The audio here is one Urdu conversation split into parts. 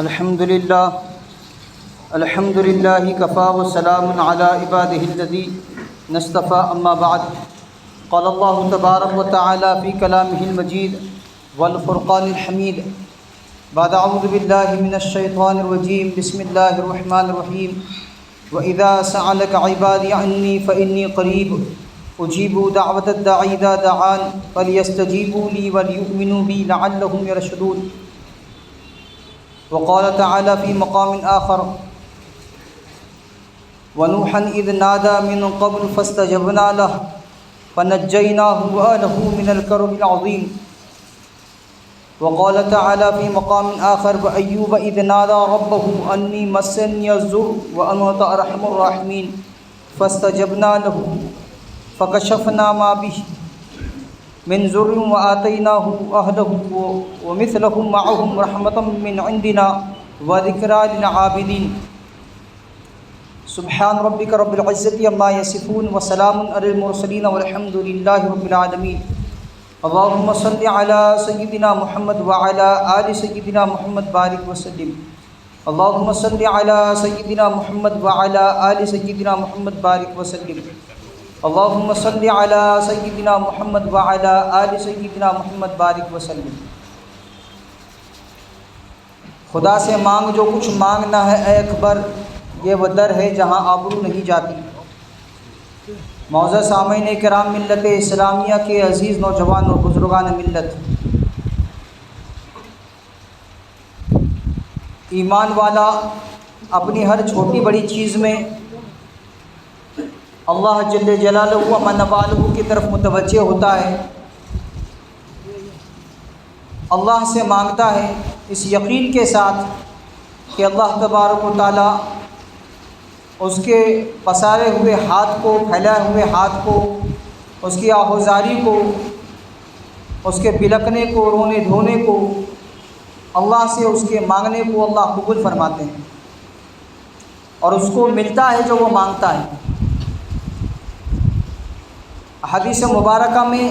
الحمد للہ کفا وسلام علی عباده الذین اصطفى اما بعد قال اللہ تبارک وتعالی فی کلامہ المجید والفرقان الحمید بعد اعوذ باللہ من الشیطان الرجیم بسم اللہ الرحمن الرحیم وَإِذَا سَأَلَكَ عِبَادِي عَنِّي فَإِنِّي قَرِيبٌ أُجِيبُ دَعْوَةَ الدَّاعِ إِذَا دَعَانِ فَلْيَسْتَجِيبُوا لِي وَلْيُؤْمِنُوا بِي لَعَلَّهُمْ يَرْشُدُونَ وقال تعالى في مقام آخر ونوحا إذ نادى من قبل فاستجبنا له فنجيناه وأهله من الكرب العظيم وقال تعالى في مقام آخر وأيوب إذ نادى ربه أني مسني الضر وأنت أرحم الراحمين فاستجبنا له فكشفنا ما به من ضر وآتيناه أهله ومثلهم معهم رحمة من عندنا وذكرى للعابدين سبحان ربك رب العزة عما يصفون وسلام على المرسلين والحمد لله رب العالمين اللهم صل على سيدنا محمد وعلى آل سيدنا محمد بارك وسلم اللهم صل على سيدنا محمد وعلى آل سيدنا محمد بارك وسلم اللهم صل على سيدنا محمد وعلى آل سيدنا محمد بارك وسلم۔ خدا سے مانگ جو کچھ مانگنا ہے اے اکبر، یہ وہ در ہے جہاں آبرو نہیں جاتی۔ معزز سامعین کرام، ملت اسلامیہ کے عزیز نوجوان اور بزرگان ملت، ایمان والا اپنی ہر چھوٹی بڑی چیز میں اللہ جل جلالہ و من والہ کی طرف متوجہ ہوتا ہے، اللہ سے مانگتا ہے اس یقین کے ساتھ کہ اللہ تبارک و تعالی اس کے پسارے ہوئے ہاتھ کو، پھیلائے ہوئے ہاتھ کو، اس کی آہوزاری کو، اس کے بلکنے کو، رونے دھونے کو، اللہ سے اس کے مانگنے کو اللہ قبول فرماتے ہیں اور اس کو ملتا ہے جو وہ مانگتا ہے۔ حدیث مبارکہ میں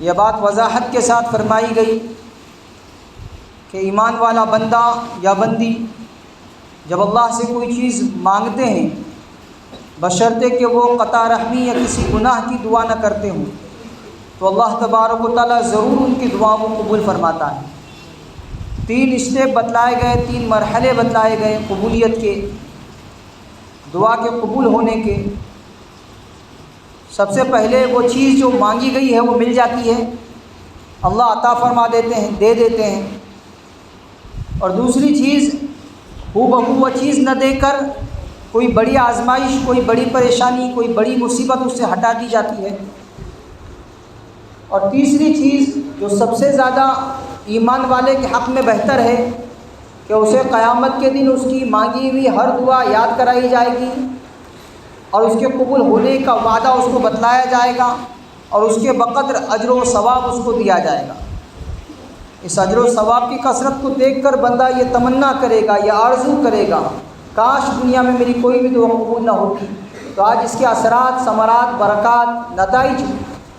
یہ بات وضاحت کے ساتھ فرمائی گئی کہ ایمان والا بندہ یا بندی جب اللہ سے کوئی چیز مانگتے ہیں، بشرطے کہ وہ قطع رحمی یا کسی گناہ کی دعا نہ کرتے ہوں، تو اللہ تبارک و تعالیٰ ضرور ان کی دعاؤں کو قبول فرماتا ہے۔ 3 اسٹیپ بتلائے گئے، 3 مرحلے بتلائے گئے قبولیت کے، دعا کے قبول ہونے کے۔ سب سے پہلے وہ چیز جو مانگی گئی ہے وہ مل جاتی ہے، اللہ عطا فرما دیتے ہیں، دے دیتے ہیں۔ اور دوسری چیز، ہو بہو وہ چیز نہ دے کر کوئی بڑی آزمائش، کوئی بڑی پریشانی، کوئی بڑی مصیبت اس سے ہٹا دی جاتی ہے۔ اور تیسری چیز جو سب سے زیادہ ایمان والے کے حق میں بہتر ہے کہ اسے قیامت کے دن اس کی مانگی ہوئی ہر دعا یاد کرائی جائے گی اور اس کے قبول ہونے کا وعدہ اس کو بتلایا جائے گا اور اس کے بقدر اجر و ثواب اس کو دیا جائے گا۔ اس اجر و ثواب کی کثرت کو دیکھ کر بندہ یہ تمنا کرے گا، یہ آرزو کرے گا کاش دنیا میں میری کوئی بھی دعا قبول نہ ہوتی، تو آج اس کے اثرات، ثمرات، برکات، نتائج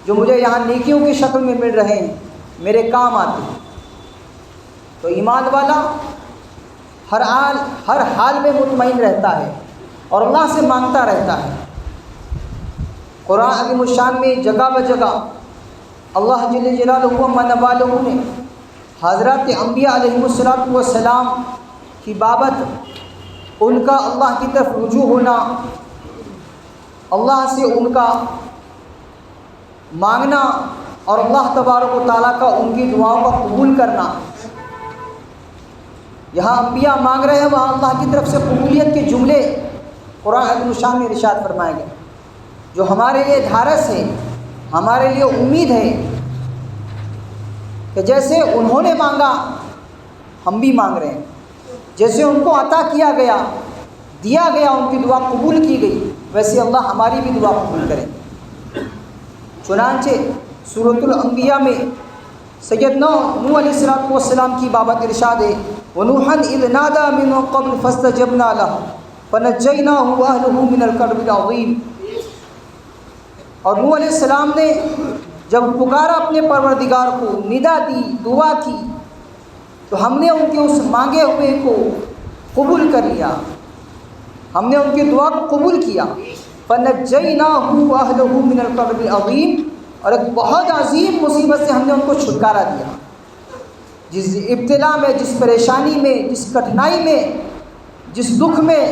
جو مجھے یہاں نیکیوں کی شکل میں مل رہے ہیں میرے کام آتے ہیں۔ تو ایمان والا ہر حال میں مطمئن رہتا ہے اور اللہ سے مانگتا رہتا ہے۔ قرآن عظیم الشان میں جگہ بجگہ اللہ جل جلالہ و من والہ نے حضرات انبیاء علیہ السلام کی بابت ان کا اللہ کی طرف رجوع ہونا، اللہ سے ان کا مانگنا اور اللہ تبارک و تعالیٰ کا ان کی دعاؤں کا قبول کرنا۔ یہاں انبیاء مانگ رہے ہیں، وہاں اللہ کی طرف سے قبولیت کے جملے قرآن عظیم الشان میں ارشاد فرمائے گئے جو ہمارے لیے دھارس ہے، ہمارے لیے امید ہے کہ جیسے انہوں نے مانگا ہم بھی مانگ رہے ہیں، جیسے ان کو عطا کیا گیا، دیا گیا، ان کی دعا قبول کی گئی، ویسے اللہ ہماری بھی دعا قبول کرے۔ چنانچہ سورۃ الانبیاء میں سیدنا نوح علیہ السلام کی بابت ارشاد ہے وَنُوحًا إِذْ نَادَى مِن قَبْلُ فَاسْتَجَبْنَا لَهُ فَنَجَّيْنَاهُ وَأَهْلَهُ مِنَ الْكَرْبِ الْعَظِيمِ۔ اور نوح علیہ السلام نے جب پکارا اپنے پروردگار کو، ندا دی، دعا کی، تو ہم نے ان کے اس مانگے ہوئے کو قبول کر لیا، ہم نے ان کی دعا کو قبول کیا۔ فَنَجَّيْنَاهُ وَأَهْلَهُ مِنَ الْكَرْبِ الْعَظِيمِ، اور ایک بہت عظیم مصیبت سے ہم نے ان کو چھٹکارا دیا۔ جس ابتلا میں، جس پریشانی میں، جس کٹھنائی میں، جس دکھ میں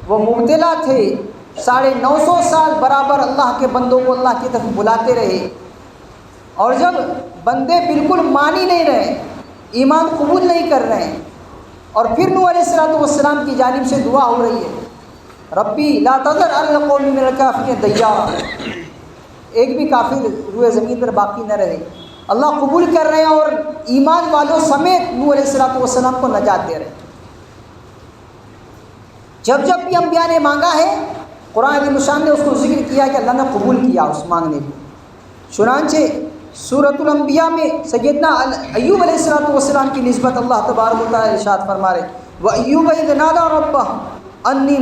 وہ مبتلا تھے، 950 سال برابر اللہ کے بندوں کو اللہ کی طرف بلاتے رہے، اور جب بندے بالکل مان ہی نہیں رہے، ایمان قبول نہیں کر رہے ہیں، اور پھر نوح علیہ السلام کی جانب سے دعا ہو رہی ہے، ربی لا تذر علی القوم من الکافرین دیارا، ایک بھی کافر روئے زمین پر باقی نہ رہے، اللہ قبول کر رہے ہیں اور ایمان والوں سمیت نوح علیہ السلام کو نجات دے رہے ہیں۔ جب جب بھی انبیاء نے مانگا ہے، قرآن عظیم الشان نے اس کو ذکر کیا کہ اللہ نے قبول کیا اس مانگنے کو۔ چنانچہ سورۃ الانبیاء میں سیدنا ایوب علیہ السلام کی نسبت اللہ تبارک و تعالی ارشاد فرما رہے وَأَيُّوبَ إِذْ نَادَىٰ رَبَّهُ أَنِّي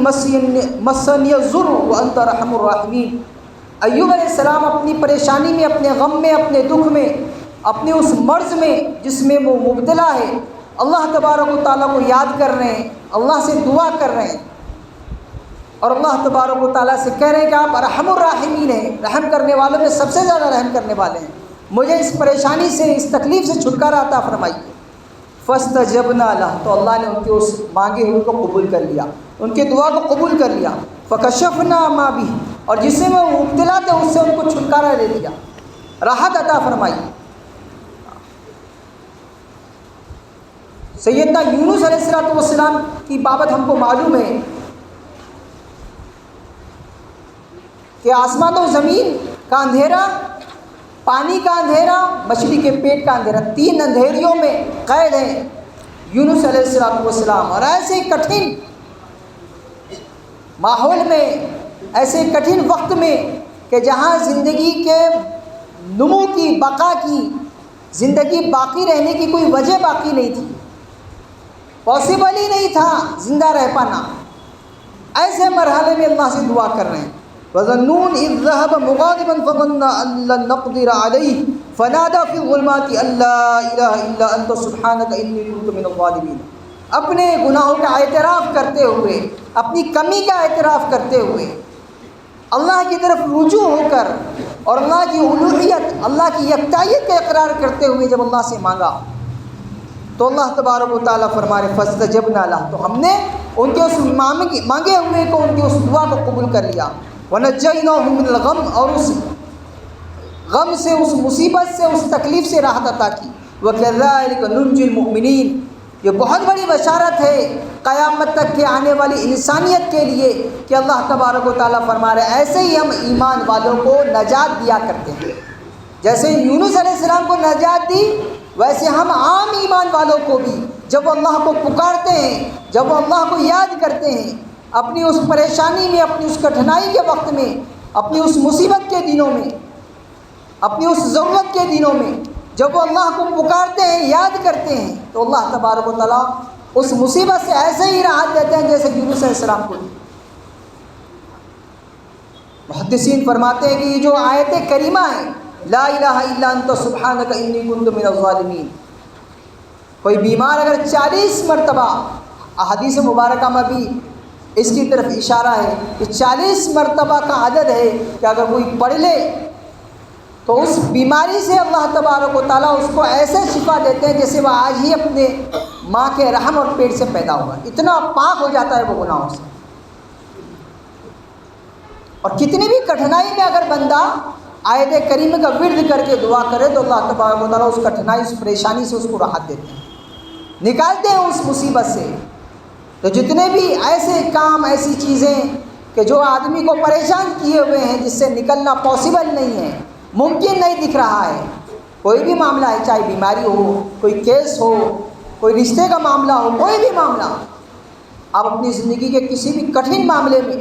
مَسَّنِيَ الضُّرُّ وَأَنْتَ أَرْحَمُ الرَّاحِمِينَ۔ ایوب علیہ السلام اپنی پریشانی میں، اپنے غم میں، اپنے دکھ میں، اپنے اس مرض میں جس میں وہ مبتلا ہے، اللہ تبارک و تعالیٰ کو یاد کر رہے ہیں، اللہ سے دعا کر رہے ہیں، اور اللہ تبارک و تعالیٰ سے کہہ رہے ہیں کہ آپ ارحم الراحمین ہیں، رحم کرنے والوں میں سب سے زیادہ رحم کرنے والے ہیں، مجھے اس پریشانی سے، اس تکلیف سے چھٹکارا عطا فرمائیے۔ فاستجبنا لہ، تو اللہ نے ان کے اس مانگے ہوئے کو قبول کر لیا، ان کے دعا کو قبول کر لیا۔ فکشفنا ما بہ، اور جس سے وہ مبتلا تھے اس سے ان کو چھٹکارا دے دیا، راحت عطا فرمائی۔ سیدنا یونس علیہ السلام کی بابت ہم کو معلوم ہے کہ آسمان و زمین کا اندھیرا، پانی کا اندھیرا، مچھلی کے پیٹ کا اندھیرا، 3 اندھیریوں میں قید ہیں یونس علیہ السلام، اور ایسے کٹھن ماحول میں، ایسے کٹھن وقت میں کہ جہاں زندگی کے نمو کی، بقا کی، زندگی باقی رہنے کی کوئی وجہ باقی نہیں تھی، پاسبل ہی نہیں تھا زندہ رہ پانا، ایسے مرحلے میں اللہ سے دعا کر رہے ہیں۔ وَظَنُّونَ إِذْ ذَهَبَ مُغَاضِبًا فَظَنَّ أَن لَّن نَّقْدِرَ عَلَيْهِ فَنَادَىٰ فِي الظُّلُمَاتِ أَن لَّا إِلَٰهَ إِلَّا أَنتَ سُبْحَانَكَ إِنِّي كُنتُ مِنَ الظَّالِمِينَ۔ اپنے گناہوں کا اعتراف کرتے ہوئے، اپنی کمی کا اعتراف کرتے ہوئے، اللہ کی طرف رجوع ہو کر، اور اللہ کی الوہیت، اللہ کی یکتائیت کا اقرار کرتے ہوئے جب اللہ سے مانگا، تو اللہ تبارک و تعالیٰ فرما رہے فاستجبنا لہ، تو ہم نے ان کے اس مانگے ہوئے کو، ان کی اس دعا کو قبول کر لیا۔ وَنَجَّيْنَاهُ مِنَ الْغَمِّ، اور اس غم سے، اس مصیبت سے، اس تکلیف سے راحت عطا کی۔ وَكَذَلِكَ نُنْجِي الْمُؤْمِنِينَ، یہ بہت بڑی بشارت ہے قیامت تک کے آنے والی انسانیت کے لیے کہ اللہ تبارک و تعالیٰ فرما رہے ایسے ہی ہم ایمان والوں کو نجات دیا کرتے ہیں، جیسے یونس علیہ السلام کو نجات دی، ویسے ہم عام ایمان والوں کو بھی جب وہ اللہ کو پکارتے ہیں، جب وہ اللہ کو یاد کرتے ہیں، اپنی اس پریشانی میں، اپنی اس کٹھنائی کے وقت میں، اپنی اس مصیبت کے دنوں میں، اپنی اس ضرورت کے دنوں میں، جب وہ اللہ کو پکارتے ہیں، یاد کرتے ہیں، تو اللہ تبارک و تعالیٰ اس مصیبت سے ایسے ہی راحت دیتے ہیں جیسے یونس علیہ السلام کو دی۔ محدثین فرماتے ہیں کہ یہ جو آیت کریمہ ہے، لا الہ الا انت سبحانک انی کنت من الظالمین، کوئی بیمار اگر 40 مرتبہ، احادیث مبارکہ میں بھی اس کی طرف اشارہ ہے کہ 40 مرتبہ کا عدد ہے کہ اگر کوئی پڑھ لے تو اس بیماری سے اللہ تبارک و تعالیٰ اس کو ایسے شفا دیتے ہیں جیسے وہ آج ہی اپنے ماں کے رحم اور پیٹ سے پیدا ہوا، اتنا پاک ہو جاتا ہے وہ گناہوں سے۔ اور کتنی بھی کٹھنائی میں اگر بندہ آیت کریمہ کا ورد کر کے دعا کرے تو اللہ تبارک و تعالیٰ اس کٹھنائی، اس پریشانی سے اس کو راحت دیتے ہیں، نکالتے ہیں اس مصیبت سے۔ تو جتنے بھی ایسے کام، ایسی چیزیں کہ جو آدمی کو پریشان کیے ہوئے ہیں، جس سے نکلنا پاسبل نہیں ہے، ممکن نہیں دکھ رہا ہے، کوئی بھی معاملہ ہے، چاہے بیماری ہو، کوئی کیس ہو، کوئی رشتے کا معاملہ ہو، کوئی بھی معاملہ، آپ اپنی زندگی کے کسی بھی کٹھن معاملے میں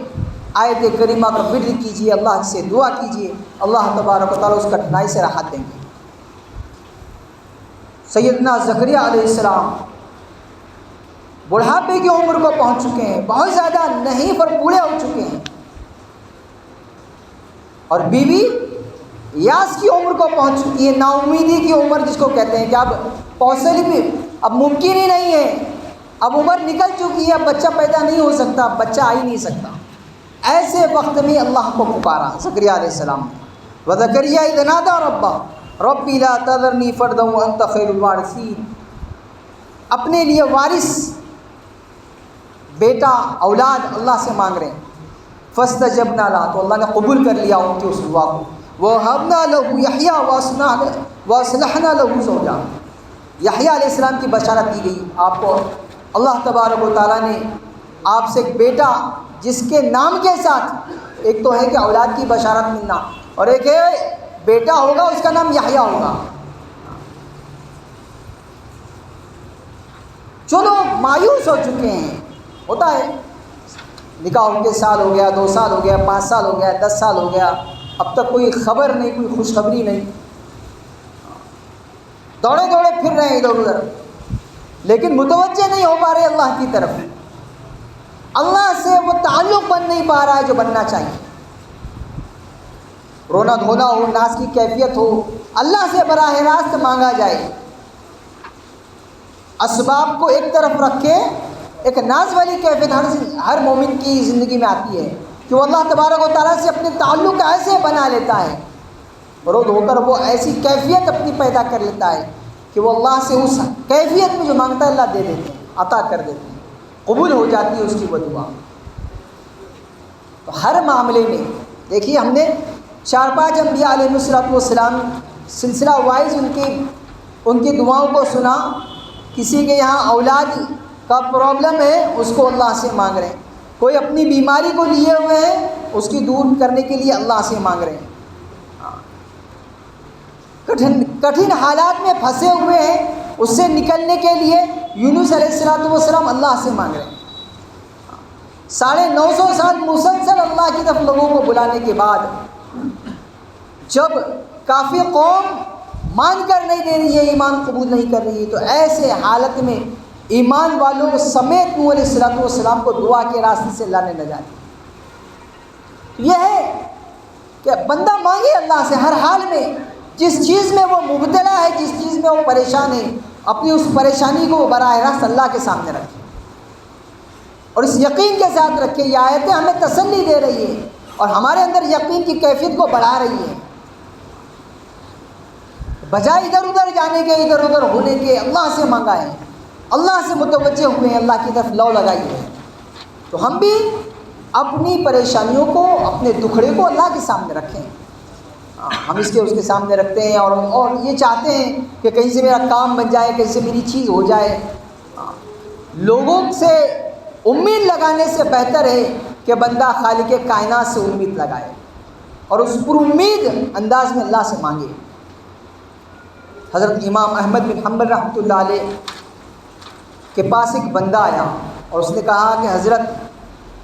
آیت کریمہ کا ورد کیجیے، اللہ سے دعا کیجیے، اللہ تبارک و تعالیٰ اس کٹھنائی سے راحت دیں گے۔ سیدنا زکریا علیہ السلام بڑھاپے کی عمر کو پہنچ چکے ہیں، بہت زیادہ نہیں پر بوڑھے ہو چکے ہیں، اور بیوی یاس کی عمر کو پہنچ چکی ہے، نا امیدی کی عمر جس کو کہتے ہیں کہ اب اب ممکن ہی نہیں ہے، اب عمر نکل چکی ہے، اب بچہ پیدا نہیں ہو سکتا، بچہ آ ہی نہیں سکتا۔ ایسے وقت میں اللہ کو پکارا زکریا علیہ السلام نے، وزکریا اذ نادى ربہ ربی لا تذرنی فردا وانت خیر الوارثین، اپنے لیے وارث بیٹا اولاد اللہ سے مانگ رہے ہیں۔ فاستجبنا له، تو اللہ نے قبول کر لیا ان کی اس دعا کو۔ وَوَهَبْنَا لَهُ يَحْيَىٰ وَأَصْلَحْنَا لَهُ زَوْجَهُ، یحییٰ علیہ السلام کی بشارت دی گئی آپ کو، اللہ تبارک و تعالیٰ نے آپ سے ایک بیٹا جس کے نام کے ساتھ ایک تو ہے کہ اولاد کی بشارت ملنا، اور ایک ہے بیٹا ہوگا اس کا نام یحییٰ ہوگا۔ جو لوگ مایوس ہو چکے ہیں، ہوتا ہے نکاح ہو کے سال ہو گیا، 2 سال ہو گیا، 5 سال ہو گیا، 10 سال ہو گیا، اب تک کوئی خبر نہیں، کوئی خوشخبری نہیں، دوڑے پھر رہے ہیں ادھر ادھر، لیکن متوجہ نہیں ہو پا رہے اللہ کی طرف، اللہ سے وہ تعلق بن نہیں پا رہا ہے جو بننا چاہیے۔ رونا دھونا ہو، ناز کی کیفیت ہو، اللہ سے براہ راست مانگا جائے، اسباب کو ایک طرف رکھے، ایک ناز والی کیفیت ہر مومن کی زندگی میں آتی ہے کہ وہ اللہ تبارک و تعالیٰ سے اپنے تعلق ایسے بنا لیتا ہے، رو دھو کر وہ ایسی کیفیت اپنی پیدا کر لیتا ہے کہ وہ اللہ سے اس کیفیت میں جو مانگتا ہے اللہ دے دیتے ہیں، عطا کر دیتے ہیں، قبول ہو جاتی ہے اس کی وہ دعا۔ تو ہر معاملے میں دیکھیے ہم نے 4-5 انبیاء علیہ السلام سلسلہ وائز ان کی دعاؤں کو سنا۔ کسی کے یہاں اولاد کا پرابلم ہے، اس کو اللہ سے مانگ رہے ہیں، کوئی اپنی بیماری کو لیے ہوئے ہیں، اس کی دور کرنے کے لیے اللہ سے مانگ رہے ہیں، کٹھن حالات میں پھنسے ہوئے ہیں، اس سے نکلنے کے لیے یونس علیہ السلام اللہ سے مانگ رہے ہیں۔ 950 سال مسلسل اللہ کی طرف لوگوں کو بلانے کے بعد جب کافی قوم مان کر نہیں دے رہی ہے، ایمان قبول نہیں کر رہی ہے، تو ایسے حالت میں ایمان والوں سمیت نوح علیہ السلام کو دعا کے راستے سے اللہ نے نجات دی۔ یہ ہے کہ بندہ مانگے اللہ سے ہر حال میں، جس چیز میں وہ مبتلا ہے، جس چیز میں وہ پریشان ہے، اپنی اس پریشانی کو براہ راست اللہ کے سامنے رکھے، اور اس یقین کے ساتھ رکھے۔ یہ آیتیں ہمیں تسلی دے رہی ہے اور ہمارے اندر یقین کی کیفیت کو بڑھا رہی ہے، بجائے ادھر ادھر جانے کے، ادھر ادھر ہونے کے، اللہ سے منگائیں، اللہ سے متوجہ ہوئے ہیں، اللہ کی طرف لو لگائی ہے۔ تو ہم بھی اپنی پریشانیوں کو، اپنے دکھڑے کو اللہ کے سامنے رکھیں، ہم اس کے سامنے رکھتے ہیں، اور یہ چاہتے ہیں کہ کہیں سے میرا کام بن جائے، کہیں سے میری چیز ہو جائے۔ لوگوں سے امید لگانے سے بہتر ہے کہ بندہ خالق کائنات سے امید لگائے اور اس پر امید انداز میں اللہ سے مانگے۔ حضرت امام احمد بن حنبل رحمۃ اللہ علیہ کے پاس ایک بندہ آیا اور اس نے کہا کہ حضرت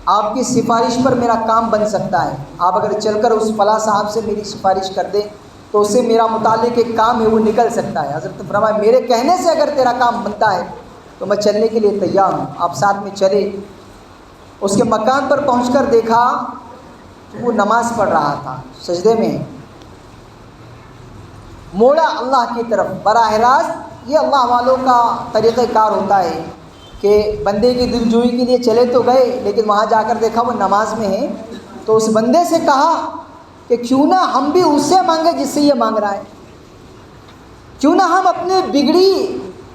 آپ کی سفارش پر میرا کام بن سکتا ہے، آپ اگر چل کر اس فلاں صاحب سے میری سفارش کر دیں تو اس سے میرا متعلق ایک کام ہے وہ نکل سکتا ہے۔ حضرت نے فرمایا میرے کہنے سے اگر تیرا کام بنتا ہے تو میں چلنے کے لیے تیار ہوں۔ آپ ساتھ میں چلے، اس کے مکان پر پہنچ کر دیکھا تو وہ نماز پڑھ رہا تھا، سجدے میں موڑا اللہ کی طرف براہ راست۔ یہ اللہ والوں کا طریقہ کار ہوتا ہے کہ بندے کی دل جوئی کے لیے چلے تو گئے، لیکن وہاں جا کر دیکھا وہ نماز میں ہے، تو اس بندے سے کہا کہ کیوں نہ ہم بھی اس سے مانگے جس سے یہ مانگ رہا ہے، کیوں نہ ہم اپنے بگڑی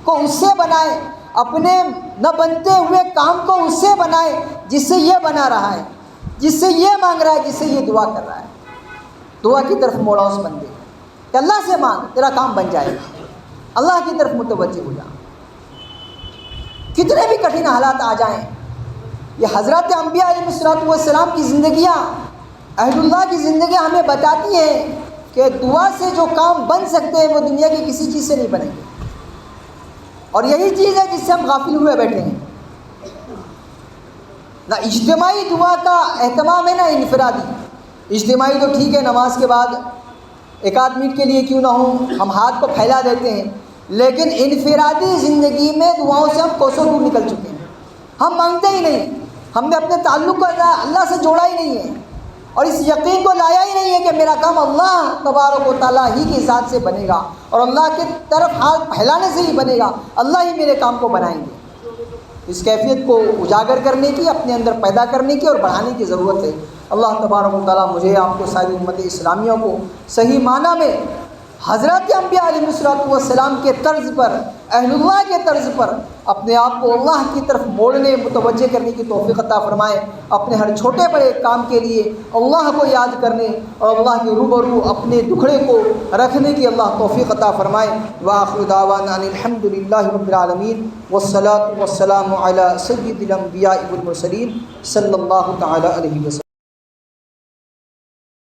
کو اس سے بنائیں، اپنے نہ بنتے ہوئے کام کو اس سے بنائیں جس سے یہ بنا رہا ہے، جس سے یہ مانگ رہا ہے، جس سے یہ دعا کر رہا ہے۔ دعا کی طرف موڑا اس بندے کہ اللہ سے مانگ، تیرا کام بن جائے گا، اللہ کی طرف متوجہ ہو جا۔ کتنے بھی کٹھن حالات آ جائیں، یہ حضرات انبیاء علیہ السلام کی زندگیاں، اہل اللہ کی زندگیاں ہمیں بتاتی ہیں کہ دعا سے جو کام بن سکتے ہیں وہ دنیا کی کسی چیز سے نہیں بنیں گے، اور یہی چیز ہے جس سے ہم غافل ہوئے بیٹھے ہیں۔ نہ اجتماعی دعا کا اہتمام ہے، نہ انفرادی۔ اجتماعی تو ٹھیک ہے، نماز کے بعد 1 منٹ کے لیے کیوں نہ ہو ہم ہاتھ کو پھیلا دیتے ہیں، لیکن انفرادی زندگی میں دعاؤں سے ہم کوسوں دور نکل چکے ہیں، ہم مانگتے ہی نہیں، ہم نے اپنے تعلق کو اللہ سے جوڑا ہی نہیں ہے۔ اور اس یقین کو لایا ہی نہیں ہے کہ میرا کام اللہ تبارک و تعالیٰ ہی کی ذات سے بنے گا اور اللہ کی طرف ہاتھ پھیلانے سے ہی بنے گا، اللہ ہی میرے کام کو بنائیں گے، اس کیفیت کو اجاگر کرنے کی، اپنے اندر پیدا کرنے کی اور بڑھانے کی ضرورت ہے۔ اللہ تبارک و تعالیٰ مجھے آپ کو ساری امت اسلامیہ کو صحیح معنی میں حضرت انبیاء علیہ السلام کے طرز پر، اہل اللہ کے طرز پر اپنے آپ کو اللہ کی طرف موڑنے، متوجہ کرنے کی توفیق عطا فرمائے، اپنے ہر چھوٹے بڑے کام کے لیے اللہ کو یاد کرنے اور اللہ کے روبرو اپنے دکھڑے کو رکھنے کی اللہ توفیق عطا فرمائے۔ وآخر دعوانا ان الحمد للہ رب العالمین والصلاة والسلام علی سید الانبیاء والمرسلین صلی اللہ تعالی علیہ وسلم۔